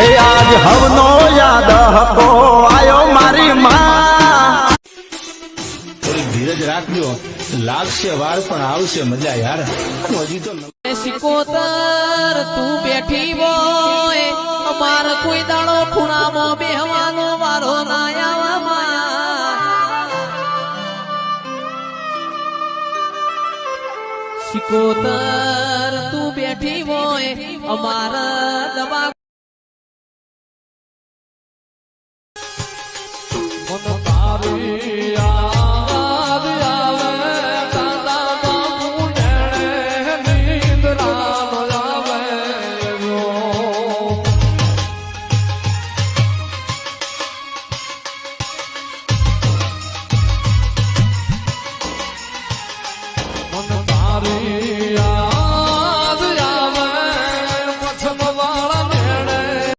એ આજ હવનો યાદ હકો આયો મારી માં. થોડી ધીરજ રાખજો, લાગશે વાર પણ આવશે મજા યાર. હજી તો સિકોતર તું બેઠી હોય અમાર કોઈ દાડો ખૂણામાં બેહવાનો વારો ના આવામાં. સિકોતર તું બેઠી હોય અમાર દવા